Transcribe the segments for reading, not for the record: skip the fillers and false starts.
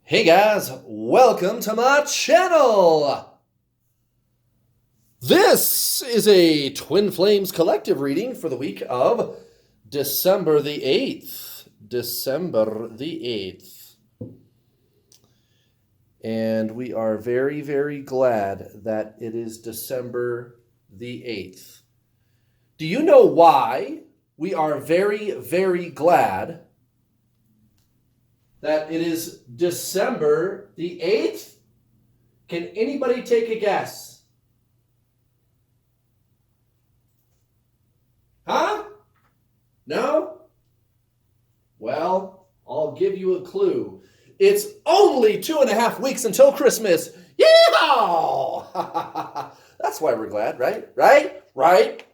Hey guys, welcome to my channel. This is a Twin Flames collective reading for the week of December the 8th. December the 8th. And we are very, very glad that it is December the 8th. Do you know why we are very, very glad that it is December the 8th? Can anybody take a guess? Huh? No? Well, I'll give you a clue. It's only 2.5 weeks until Christmas. Yeehaw! That's why we're glad, right? Right?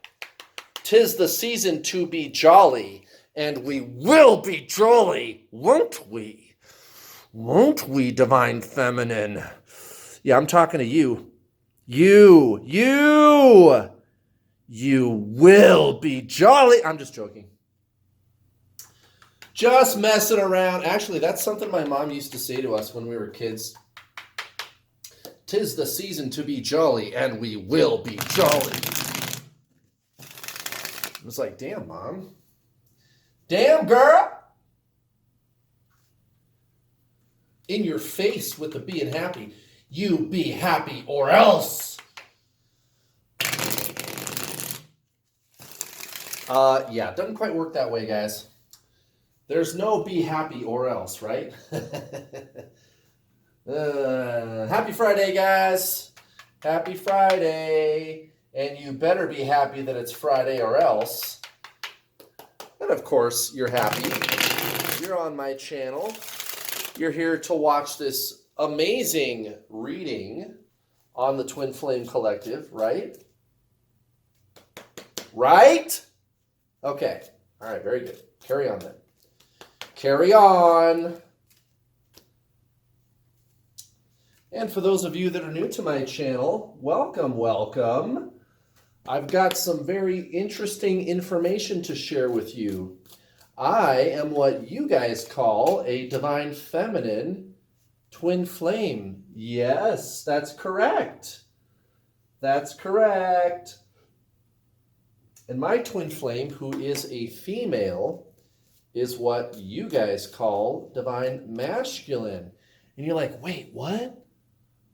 'Tis the season to be jolly. And we will be jolly, won't we? Won't we, Divine Feminine? Yeah, I'm talking to you. You will be jolly. I'm just joking. Just messing around. Actually, that's something my mom used to say to us when we were kids. 'Tis the season to be jolly, and we will be jolly. It was like, damn, Mom. Damn, girl. In your face with the being happy. You be happy or else. Yeah, it doesn't quite work that way, guys. There's no be happy or else, right? Happy Friday, guys. Happy Friday. And you better be happy that it's Friday or else. And of course, you're happy. You're on my channel. You're here to watch this amazing reading on the Twin Flame Collective, right? Right? Okay. All right, very good. Carry on then. Carry on. And for those of you that are new to my channel, welcome. I've got some very interesting information to share with you. I am what you guys call a Divine Feminine Twin Flame. Yes, that's correct. That's correct. And my Twin Flame, who is a female, is what you guys call Divine Masculine. And you're like, wait, what?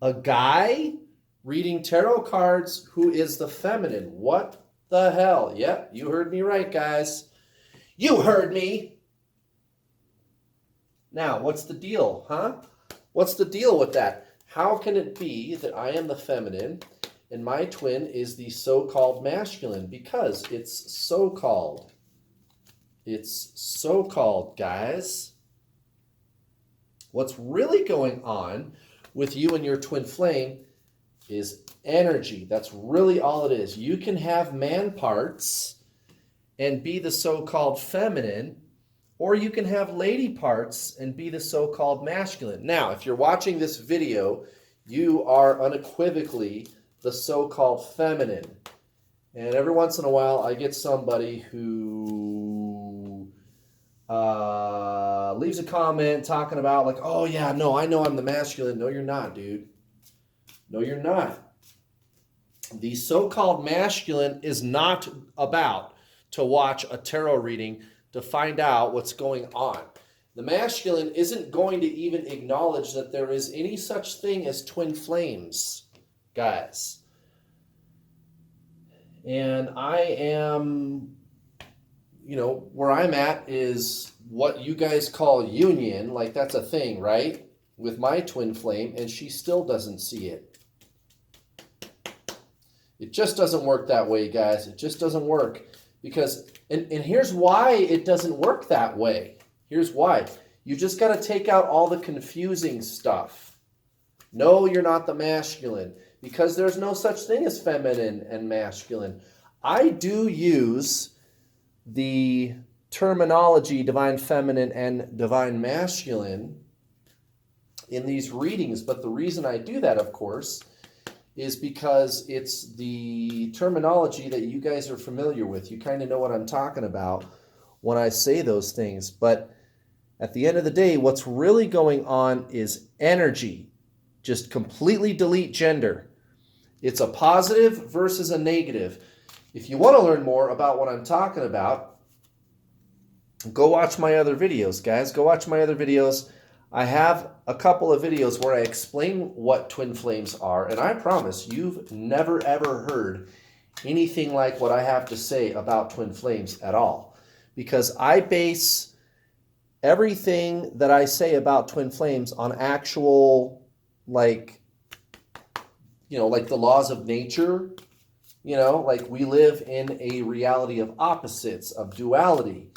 A guy reading tarot cards who is the feminine? What the hell? Yep, you heard me right, guys. You heard me. Now, what's the deal, huh? What's the deal with that? How can it be that I am the feminine and my twin is the so-called masculine? Because it's so-called. It's so-called, guys. What's really going on with you and your twin flame is energy. That's really all it is. You can have man parts and be the so-called feminine, or you can have lady parts and be the so-called masculine. Now, if you're watching this video, you are unequivocally the so-called feminine. And every once in a while, I get somebody who leaves a comment talking about like, oh yeah, no, I know I'm the masculine. No, you're not, dude. No, you're not. The so-called masculine is not about to watch a tarot reading to find out what's going on. The masculine isn't going to even acknowledge that there is any such thing as twin flames, guys. And I am, where I'm at is what you guys call union, like that's a thing, right? With my twin flame, and she still doesn't see it. It just doesn't work that way, guys. It just doesn't work. Because, and here's why it doesn't work that way. Here's why. You just got to take out all the confusing stuff. No, you're not the masculine. Because there's no such thing as feminine and masculine. I do use the terminology divine feminine and divine masculine in these readings. But the reason I do that, of course, is because it's the terminology that you guys are familiar with. You kind of know what I'm talking about when I say those things. But At the end of the day, what's really going on is energy. Just completely delete gender. It's a positive versus a negative. If you want to learn more about what I'm talking about, go watch my other videos, guys. Go watch my other videos. I have a couple of videos where I explain what twin flames are, and I promise you've never ever heard anything like what I have to say about twin flames at all, because I base everything that I say about twin flames on actual, like the laws of nature. Like we live in a reality of opposites, of duality.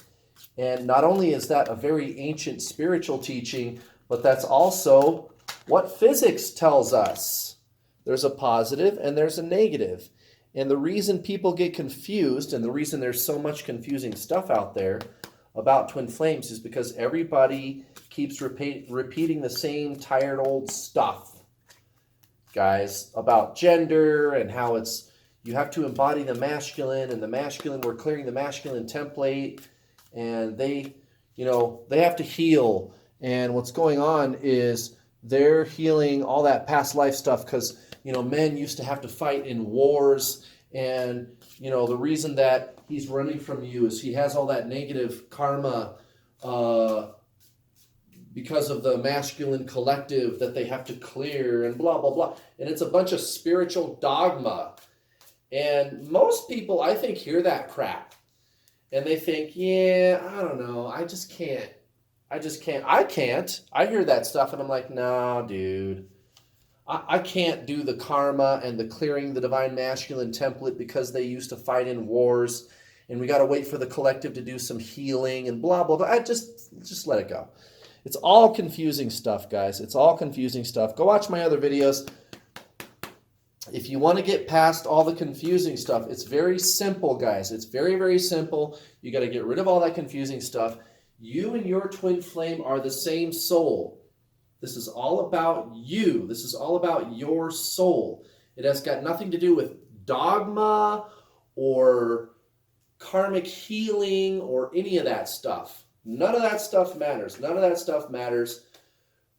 And not only is that a very ancient spiritual teaching, but that's also what physics tells us. There's a positive and there's a negative. And the reason people get confused, and the reason there's so much confusing stuff out there about twin flames, is because everybody keeps repeating the same tired old stuff, guys, about gender and how you have to embody the masculine, and the masculine, we're clearing the masculine template, and they have to heal. And what's going on is they're healing all that past life stuff because, men used to have to fight in wars. And, the reason that he's running from you is he has all that negative karma because of the masculine collective that they have to clear and blah, blah, blah. And it's a bunch of spiritual dogma. And most people, I think, hear that crap. And they think, yeah, I don't know. I just can't. I can't. I hear that stuff and I'm like, nah, dude. I can't do the karma and the clearing the divine masculine template because they used to fight in wars. And we got to wait for the collective to do some healing and blah, blah, blah. I just let it go. It's all confusing stuff, guys. It's all confusing stuff. Go watch my other videos. If you want to get past all the confusing stuff, it's very simple, guys. It's very, very simple. You got to get rid of all that confusing stuff. You and your twin flame are the same soul. This is all about you. This is all about your soul. It has got nothing to do with dogma or karmic healing or any of that stuff. None of that stuff matters. None of that stuff matters.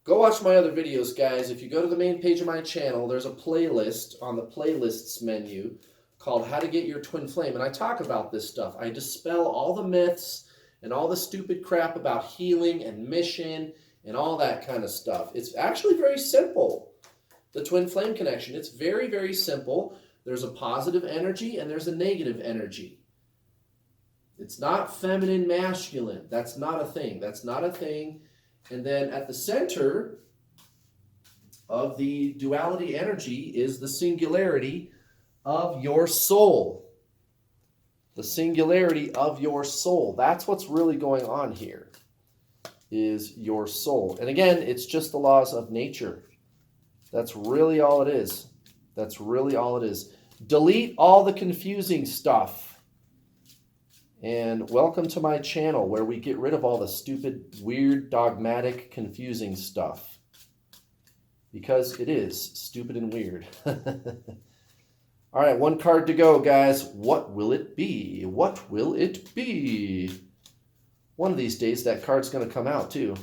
Go watch my other videos, guys. If you go to the main page of my channel, there's a playlist on the playlists menu called How to Get Your Twin Flame. And I talk about this stuff. I dispel all the myths and all the stupid crap about healing and mission and all that kind of stuff. It's actually very simple, the twin flame connection. It's very, very simple. There's a positive energy and there's a negative energy. It's not feminine, masculine. That's not a thing. That's not a thing. And then at the center of the duality energy is the singularity of your soul. The singularity of your soul. That's what's really going on here, is your soul. And again, it's just the laws of nature. That's really all it is. That's really all it is. Delete all the confusing stuff. And welcome to my channel where we get rid of all the stupid, weird, dogmatic, confusing stuff. Because it is stupid and weird. All right, one card to go, guys. What will it be? What will it be? One of these days, that card's going to come out, too.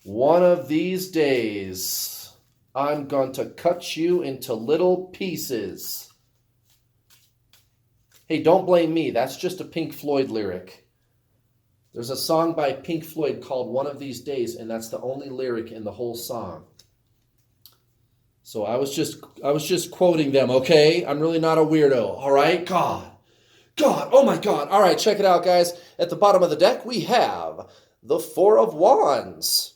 One of these days, I'm going to cut you into little pieces. Hey, don't blame me. That's just a Pink Floyd lyric. There's a song by Pink Floyd called One of These Days, and that's the only lyric in the whole song. So I was just quoting them, okay? I'm really not a weirdo, all right? God, oh my God. All right, check it out, guys. At the bottom of the deck, we have the Four of Wands.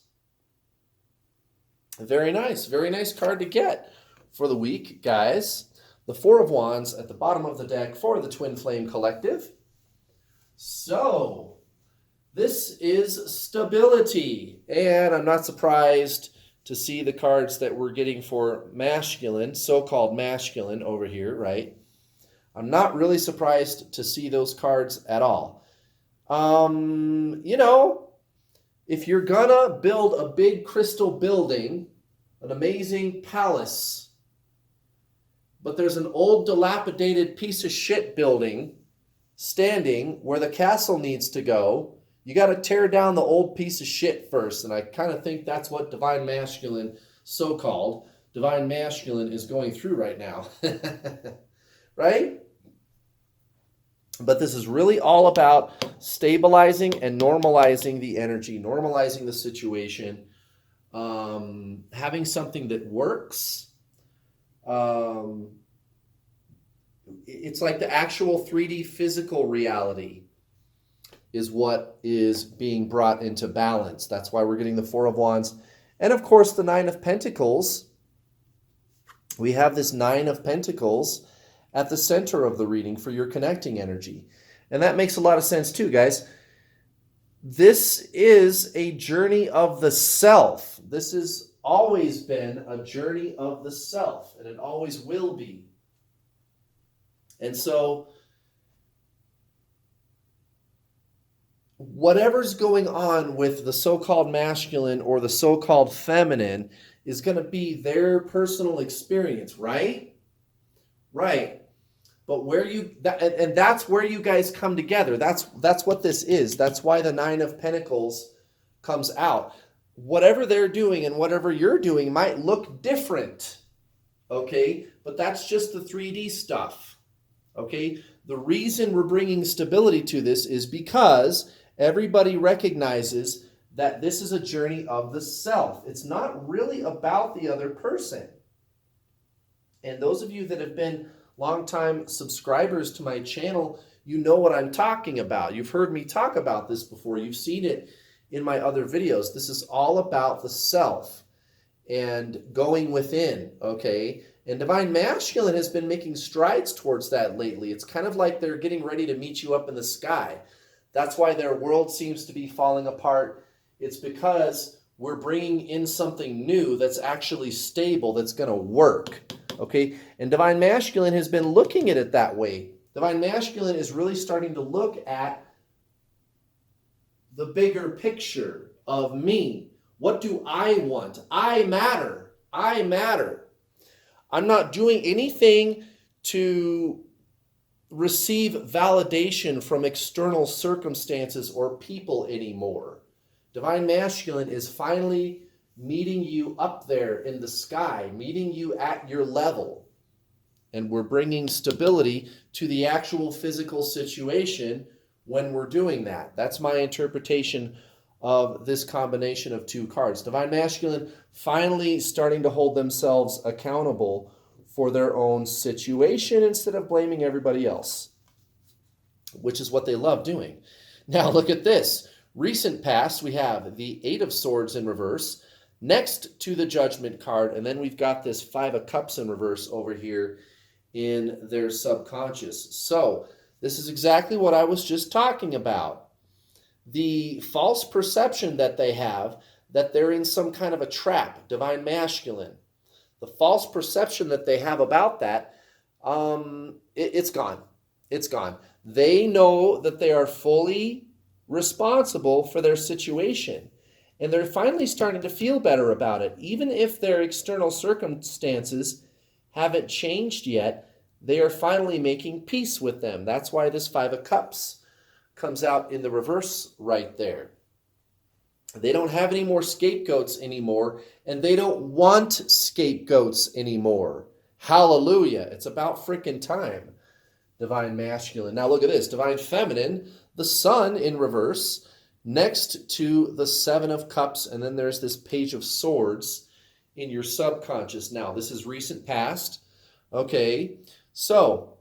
Very nice card to get for the week, guys. The Four of Wands at the bottom of the deck for the Twin Flame Collective. So, this is stability. And I'm not surprised to see the cards that we're getting for masculine, so-called masculine over here, right? I'm not really surprised to see those cards at all. If you're gonna build a big crystal building, an amazing palace, but there's an old dilapidated piece of shit building standing where the castle needs to go, you got to tear down the old piece of shit first. And I kind of think that's what divine masculine, so-called divine masculine, is going through right now. Right? But this is really all about stabilizing and normalizing the energy, normalizing the situation, having something that works. It's like the actual 3D physical reality is what is being brought into balance. That's why we're getting the Four of Wands. And of course, the Nine of Pentacles. We have this Nine of Pentacles at the center of the reading for your connecting energy. And that makes a lot of sense too, guys. This is a journey of the self. This has always been a journey of the self, and it always will be. And so, whatever's going on with the so-called masculine or the so-called feminine is going to be their personal experience, right? Right. But that's where you guys come together. That's what this is. That's why the Nine of Pentacles comes out. Whatever they're doing and whatever you're doing might look different, okay? But that's just the 3D stuff, okay? The reason we're bringing stability to this is because everybody recognizes that this is a journey of the self. It's not really about the other person. And those of you that have been longtime subscribers to my channel, you know what I'm talking about. You've heard me talk about this before. You've seen it in my other videos. This is all about the self and going within, okay? And divine masculine has been making strides towards that lately. It's kind of like they're getting ready to meet you up in the sky. That's why their world seems to be falling apart. It's because we're bringing in something new that's actually stable, that's going to work. Okay, and divine masculine has been looking at it that way. Divine masculine is really starting to look at the bigger picture of me. What do I want? I matter. I matter. I'm not doing anything to receive validation from external circumstances or people anymore. Divine masculine is finally meeting you up there in the sky, meeting you at your level. And we're bringing stability to the actual physical situation when we're doing that. That's my interpretation of this combination of two cards. Divine masculine finally starting to hold themselves accountable for their own situation instead of blaming everybody else, which is what they love doing. Now look at this. Recent past, we have the Eight of Swords in reverse, next to the Judgment card, and then we've got this Five of Cups in reverse over here in their subconscious. So this is exactly what I was just talking about. The false perception that they have that they're in some kind of a trap, divine masculine. The false perception that they have about that, it's gone. It's gone. They know that they are fully responsible for their situation. And they're finally starting to feel better about it. Even if their external circumstances haven't changed yet, they are finally making peace with them. That's why this Five of Cups comes out in the reverse right there. They don't have any more scapegoats anymore, and they don't want scapegoats anymore. Hallelujah. It's about freaking time. Divine masculine. Now look at this. Divine feminine, the Sun in reverse, next to the Seven of Cups, and then there's this Page of Swords in your subconscious. Now, this is recent past. Okay, so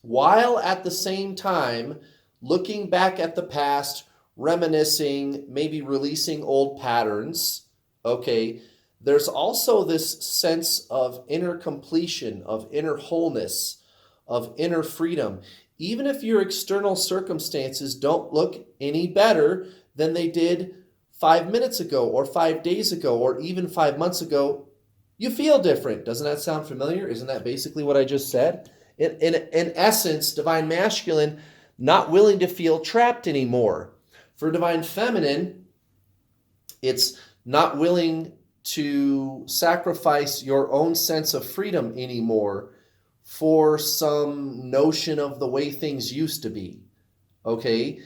while at the same time looking back at the past, reminiscing, maybe releasing old patterns, okay, there's also this sense of inner completion, of inner wholeness, of inner freedom. Even if your external circumstances don't look any better than they did 5 minutes ago or 5 days ago or even 5 months ago, you feel different. Doesn't that sound familiar? Isn't that basically what I just said? In essence, divine masculine, not willing to feel trapped anymore. For divine feminine, it's not willing to sacrifice your own sense of freedom anymore for some notion of the way things used to be. Okay?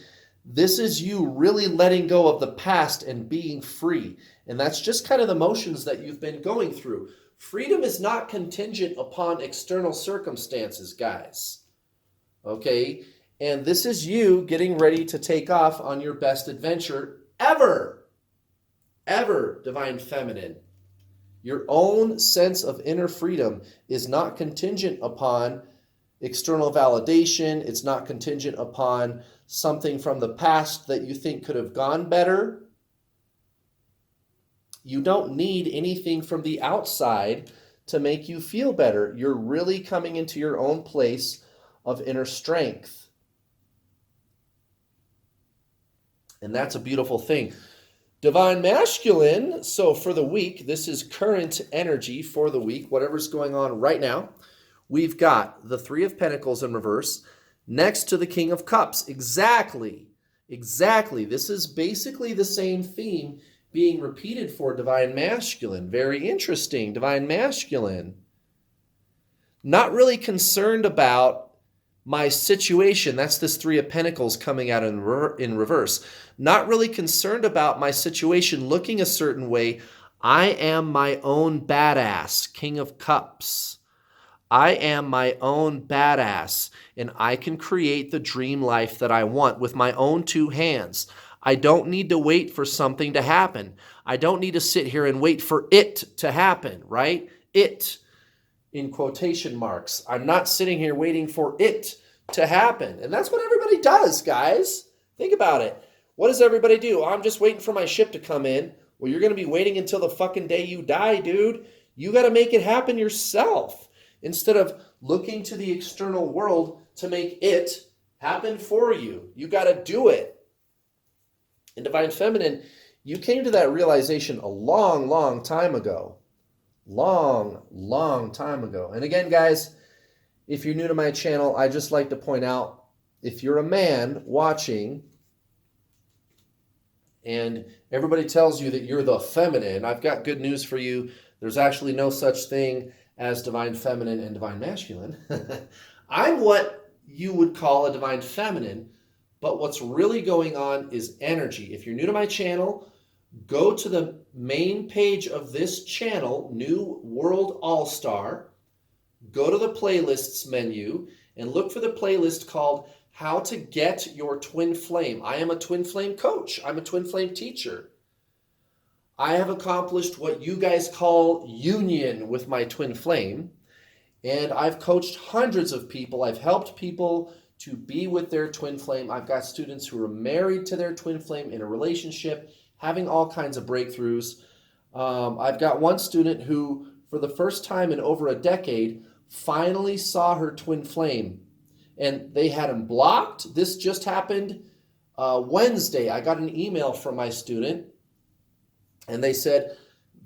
This is you really letting go of the past and being free. And that's just kind of the motions that you've been going through. Freedom is not contingent upon external circumstances, guys. Okay? And this is you getting ready to take off on your best adventure ever. Ever, Divine Feminine. Your own sense of inner freedom is not contingent upon external validation. It's not contingent upon something from the past that you think could have gone better. You don't need anything from the outside to make you feel better. You're really coming into your own place of inner strength. And that's a beautiful thing. Divine Masculine, so for the week, this is current energy for the week, whatever's going on right now. We've got the Three of Pentacles in reverse next to the King of Cups. Exactly. This is basically the same theme being repeated for Divine Masculine. Very interesting, Divine Masculine. Not really concerned about my situation. That's this Three of Pentacles coming out in reverse. Not really concerned about my situation looking a certain way. I am my own badass, King of Cups. I am my own badass, and I can create the dream life that I want with my own two hands. I don't need to wait for something to happen. I don't need to sit here and wait for it to happen, right? It, in quotation marks. I'm not sitting here waiting for it to happen. And that's what everybody does, guys. Think about it. What does everybody do? I'm just waiting for my ship to come in. Well, you're going to be waiting until the fucking day you die, dude. You got to make it happen yourself instead of looking to the external world to make it happen for you. You got to do it. In Divine Feminine, you came to that realization a long, long time ago. Long time ago. And again, guys, if you're new to my channel, I just like to point out, if you're a man watching and everybody tells you that you're the feminine, I've got good news for you. There's actually no such thing as Divine Feminine and Divine Masculine. I'm what you would call a Divine Feminine, but what's really going on is energy. If you're new to my channel, go to the main page of this channel, New World All-Star, go to the playlists menu and look for the playlist called How to Get Your Twin Flame. I am a twin flame coach. I'm a twin flame teacher. I have accomplished what you guys call union with my twin flame, and I've coached hundreds of people. I've helped people to be with their twin flame. I've got students who are married to their twin flame in a relationship, having all kinds of breakthroughs. I've got one student who, for the first time in over a decade, finally saw her twin flame. And they had him blocked. This just happened Wednesday. I got an email from my student, and they said,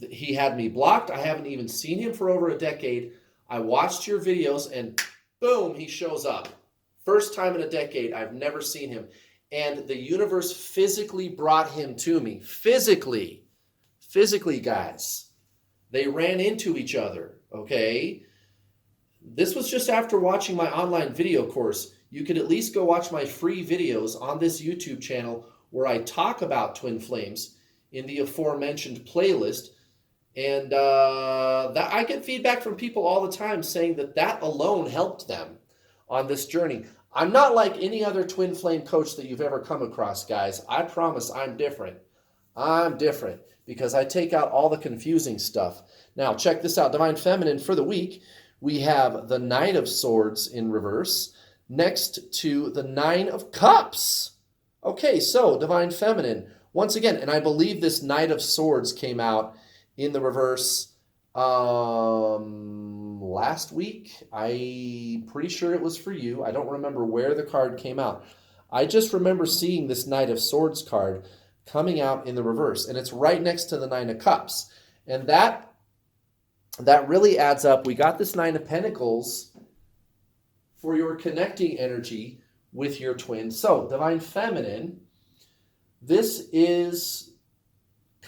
he had me blocked. I haven't even seen him for over a decade. I watched your videos, and boom, he shows up. First time in a decade, I've never seen him. And the universe physically brought him to me. Physically, guys. They ran into each other, okay? This was just after watching my online video course. You could at least go watch my free videos on this YouTube channel where I talk about twin flames in the aforementioned playlist. And that I get feedback from people all the time saying that alone helped them on this journey. I'm not like any other twin flame coach that you've ever come across, guys. I promise I'm different. I'm different because I take out all the confusing stuff. Now, check this out. Divine Feminine for the week, we have the Nine of Swords in reverse next to the Nine of Cups. Okay, so Divine Feminine, once again, and I believe this Knight of Swords came out in the reverse last week. I'm pretty sure it was for you. I don't remember where the card came out. I just remember seeing this Knight of Swords card coming out in the reverse, and it's right next to the Nine of Cups. And that really adds up. We got this Nine of Pentacles for your connecting energy with your twin. So, Divine Feminine, this is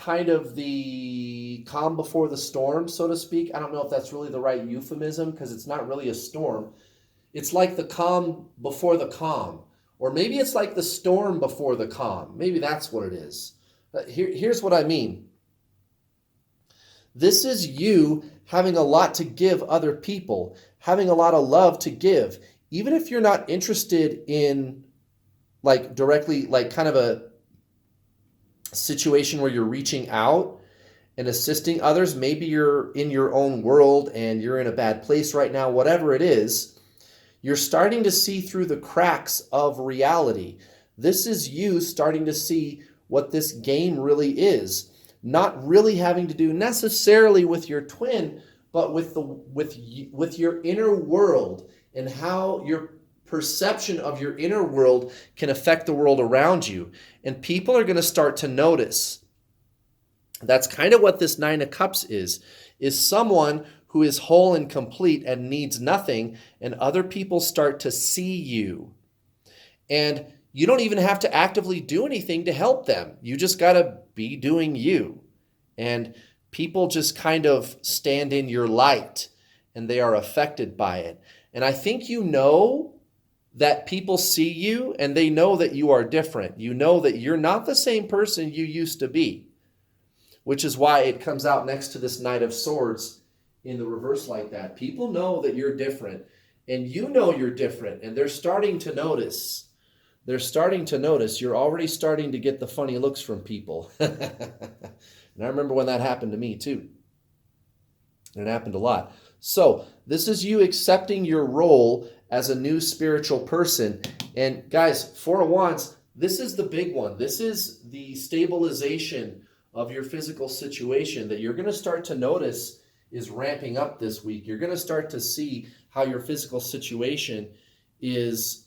kind of the calm before the storm, so to speak. I don't know if that's really the right euphemism because it's not really a storm. It's like the calm before the calm. Or maybe it's like the storm before the calm. Maybe that's what it is. Here's what I mean. This is you having a lot to give other people, having a lot of love to give. Even if you're not interested in like directly, like kind of a situation where you're reaching out and assisting others, maybe you're in your own world and you're in a bad place right now, whatever it is, you're starting to see through the cracks of reality. This is you starting to see what this game really is. Not really having to do necessarily with your twin, but with your inner world and how your perception of your inner world can affect the world around you. And people are going to start to notice. That's kind of what this Nine of Cups is someone who is whole and complete and needs nothing, and other people start to see you. And you don't even have to actively do anything to help them. You just got to be doing you. And people just kind of stand in your light and they are affected by it. And I think you know that people see you and they know that you are different. You know that you're not the same person you used to be, which is why it comes out next to this Knight of Swords in the reverse like that. People know that you're different and you know you're different and they're starting to notice. They're starting to notice. You're already starting to get the funny looks from people. And I remember when that happened to me too. And it happened a lot. So this is you accepting your role as a new spiritual person. And guys, Four of Wands, this is the big one. This is the stabilization of your physical situation that you're going to start to notice is ramping up this week. You're going to start to see how your physical situation is,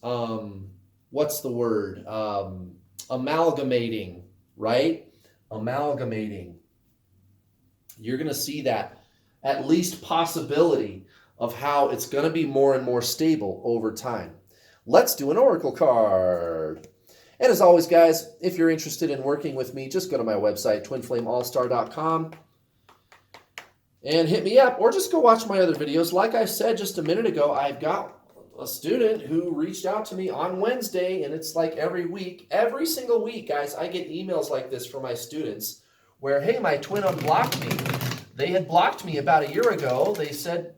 what's the word? Amalgamating, right? Amalgamating. You're going to see that at least possibility of how it's going to be more and more stable over time. Let's do an oracle card. And as always, guys, if you're interested in working with me, just go to my website, twinflameallstar.com, and hit me up, or just go watch my other videos. Like I said just a minute ago, I've got a student who reached out to me on Wednesday, and it's like every week, every single week, guys, I get emails like this from my students where, hey, my twin unblocked me. They had blocked me about a year ago. They said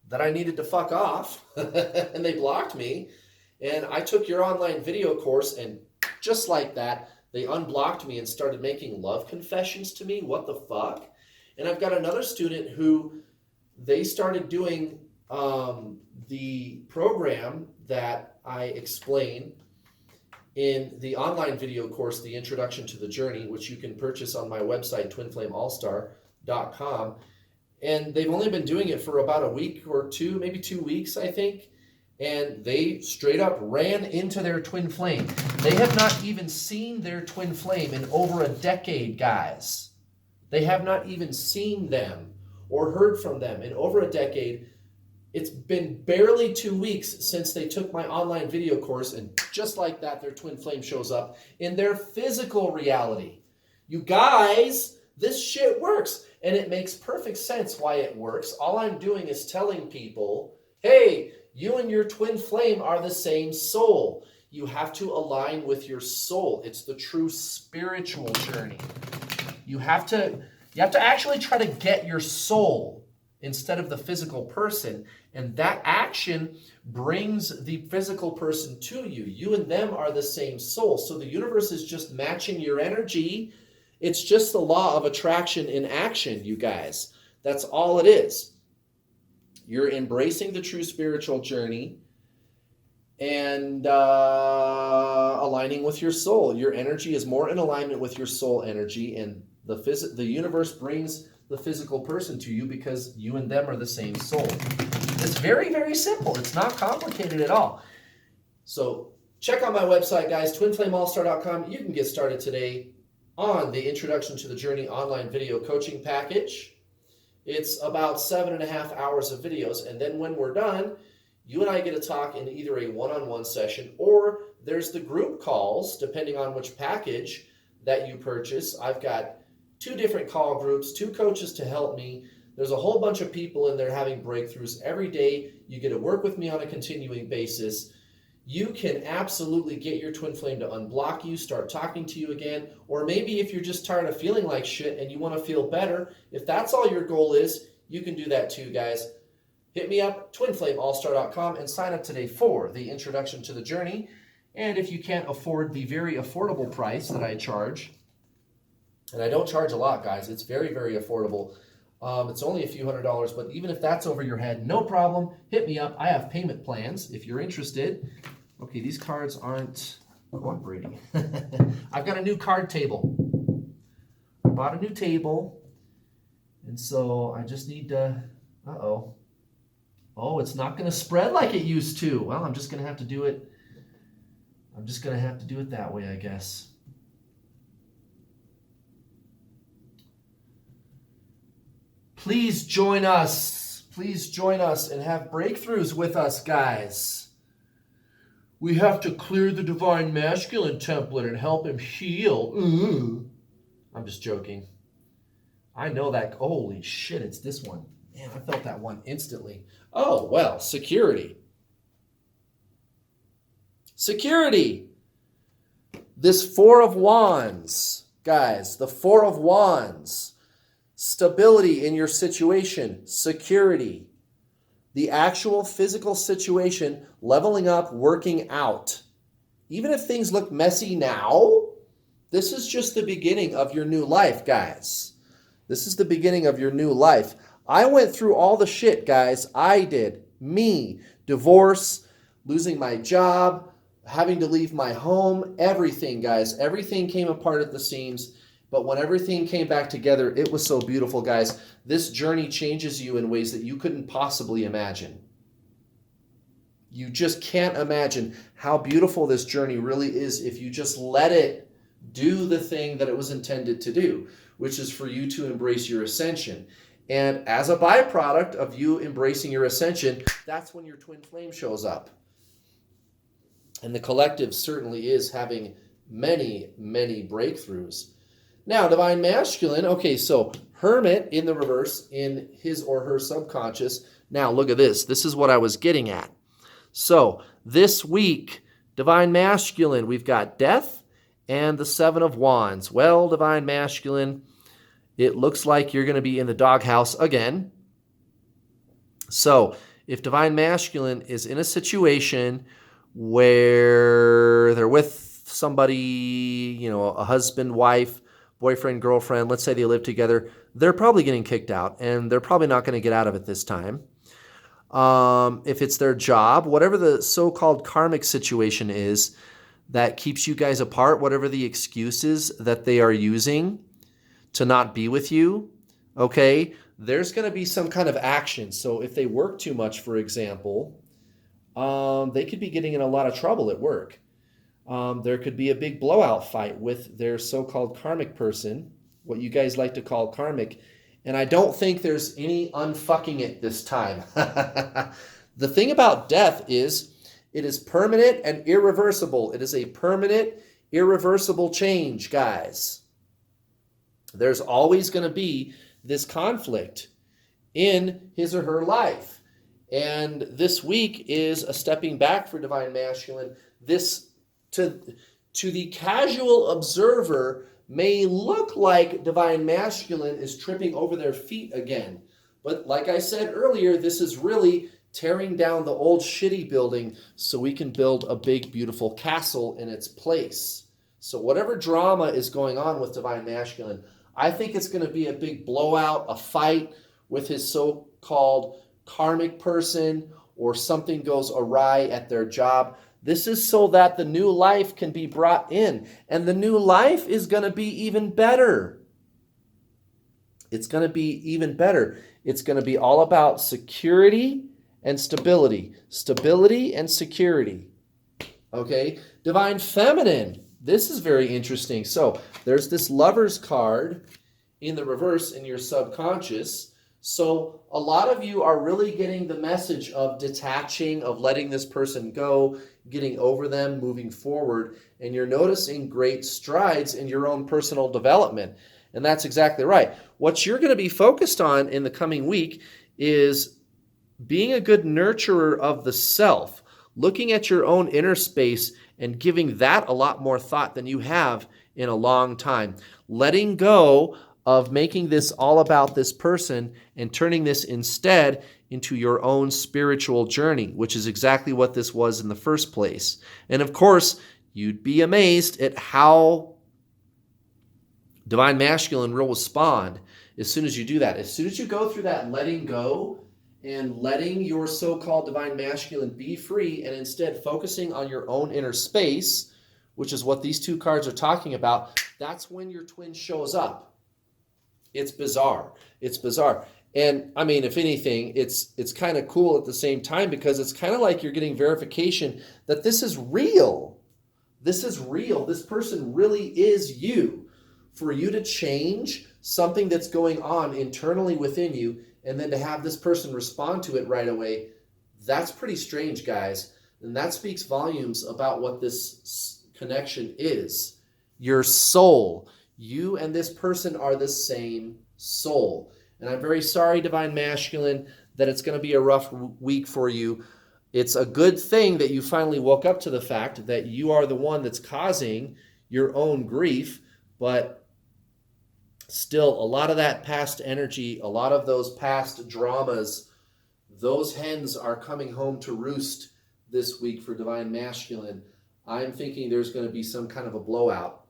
that I needed to fuck off, and they blocked me. And I took your online video course, and just like that, they unblocked me and started making love confessions to me. What the fuck? And I've got another student who they started doing the program that I explain in the online video course, The Introduction to the Journey, which you can purchase on my website, twinflameallstar.com. And they've only been doing it for about a week or two, maybe 2 weeks, I think. And they straight up ran into their twin flame. They have not even seen their twin flame in over a decade, guys. They have not even seen them or heard from them in over a decade. It's been barely 2 weeks since they took my online video course, and just like that, their twin flame shows up in their physical reality. You guys, this shit works, and it makes perfect sense why it works. All I'm doing is telling people, hey, you and your twin flame are the same soul. You have to align with your soul. It's the true spiritual journey. You have to actually try to get your soul instead of the physical person, and that action brings the physical person to you. You and them are the same soul. So the universe is just matching your energy. It's just the law of attraction in action, you guys. That's all it is. You're embracing the true spiritual journey and aligning with your soul. Your energy is more in alignment with your soul energy, and the universe brings the physical person to you because you and them are the same soul. It's very, very simple. It's not complicated at all. So check out my website, guys, twinflameallstar.com. You can get started today on the Introduction to the Journey online video coaching package. It's about 7.5 hours of videos, and then when we're done, you and I get to talk in either a one-on-one session, or there's the group calls, depending on which package that you purchase. I've got 2 different call groups, 2 coaches to help me. There's a whole bunch of people in there having breakthroughs every day. You get to work with me on a continuing basis. You can absolutely get your twin flame to unblock you, start talking to you again, or maybe if you're just tired of feeling like shit and you want to feel better, if that's all your goal is, you can do that too, guys. Hit me up, twinflameallstar.com, and sign up today for the introduction to the journey. And if you can't afford the very affordable price that I charge, and I don't charge a lot, guys, it's very, very affordable. It's only a few $100s, but even if that's over your head, no problem. Hit me up. I have payment plans if you're interested. Okay, these cards aren't cooperating. I've got a new card table. I bought a new table, and so I just need to, oh, it's not going to spread like it used to. Well, I'm just going to have to do it. I'm just going to have to do it that way, I guess. Please join us. Please join us and have breakthroughs with us, guys. We have to clear the divine masculine template and help him heal. I'm just joking. I know that. Holy shit, it's this one. Man, I felt that one instantly. Oh, well, security. Security. This 4 of Wands, guys, the 4 of Wands. Stability in your situation, security. The actual physical situation, leveling up, working out. Even if things look messy now, this is just the beginning of your new life, guys. This is the beginning of your new life. I went through all the shit, guys. I did. Me. Divorce, losing my job, having to leave my home, everything, guys. Everything came apart at the seams. But when everything came back together, it was so beautiful, guys. This journey changes you in ways that you couldn't possibly imagine. You just can't imagine how beautiful this journey really is if you just let it do the thing that it was intended to do, which is for you to embrace your ascension. And as a byproduct of you embracing your ascension, that's when your twin flame shows up. And the collective certainly is having many, many breakthroughs. Now, divine masculine, okay, so hermit in the reverse in his or her subconscious. Now, look at this. This is what I was getting at. So, this week, divine masculine, we've got death and the 7 of Wands. Well, divine masculine, it looks like you're going to be in the doghouse again. So, if divine masculine is in a situation where they're with somebody, a husband, wife, boyfriend, girlfriend, let's say they live together, they're probably getting kicked out and they're probably not going to get out of it this time. If it's their job, whatever the so-called karmic situation is that keeps you guys apart, whatever the excuses that they are using to not be with you, okay, there's going to be some kind of action. So if they work too much, for example, they could be getting in a lot of trouble at work. There could be a big blowout fight with their so-called karmic person, what you guys like to call karmic. And I don't think there's any unfucking it this time. The thing about death is it is permanent and irreversible. It is a permanent, irreversible change, guys. There's always going to be this conflict in his or her life. And this week is a stepping back for divine masculine. This to the casual observer may look like divine masculine is tripping over their feet again. But like I said earlier, this is really tearing down the old shitty building so we can build a big, beautiful castle in its place. So whatever drama is going on with divine masculine, I think it's going to be a big blowout, a fight with his so-called karmic person, or something goes awry at their job. This is so that the new life can be brought in. And the new life is going to be even better. It's going to be even better. It's going to be all about security and stability. Stability and security. Okay? Divine feminine. This is very interesting. So there's this Lover's card in the reverse in your subconscious. So a lot of you are really getting the message of detaching, of letting this person go, getting over them, moving forward, and you're noticing great strides in your own personal development. And that's exactly right. What you're going to be focused on in the coming week is being a good nurturer of the self, looking at your own inner space and giving that a lot more thought than you have in a long time. Letting go of making this all about this person and turning this instead into your own spiritual journey, which is exactly what this was in the first place. And of course, you'd be amazed at how Divine Masculine will respond as soon as you do that. As soon as you go through that letting go and letting your so-called Divine Masculine be free and instead focusing on your own inner space, which is what these two cards are talking about, that's when your twin shows up. It's bizarre. It's bizarre. And I mean, if anything, it's kind of cool at the same time, because it's kind of like you're getting verification that this is real. This is real. This person really is you. For you to change something that's going on internally within you and then to have this person respond to it right away, that's pretty strange, guys. And that speaks volumes about what this connection is. Your soul. You and this person are the same soul. And I'm very sorry, Divine Masculine, that it's going to be a rough week for you. It's a good thing that you finally woke up to the fact that you are the one that's causing your own grief, but still, a lot of that past energy, a lot of those past dramas, those hens are coming home to roost this week for Divine Masculine. I'm thinking there's going to be some kind of a blowout.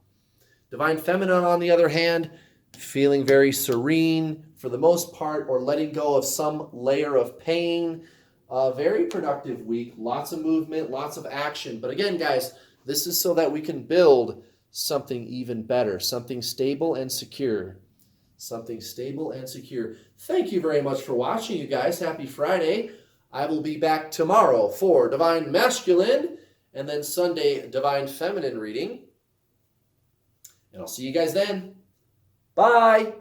Divine Feminine, on the other hand, feeling very serene for the most part, or letting go of some layer of pain. A very productive week, lots of movement, lots of action. But again, guys, this is so that we can build something even better, something stable and secure. Something stable and secure. Thank you very much for watching, you guys. Happy Friday. I will be back tomorrow for Divine Masculine and then Sunday Divine Feminine reading. And I'll see you guys then. Bye.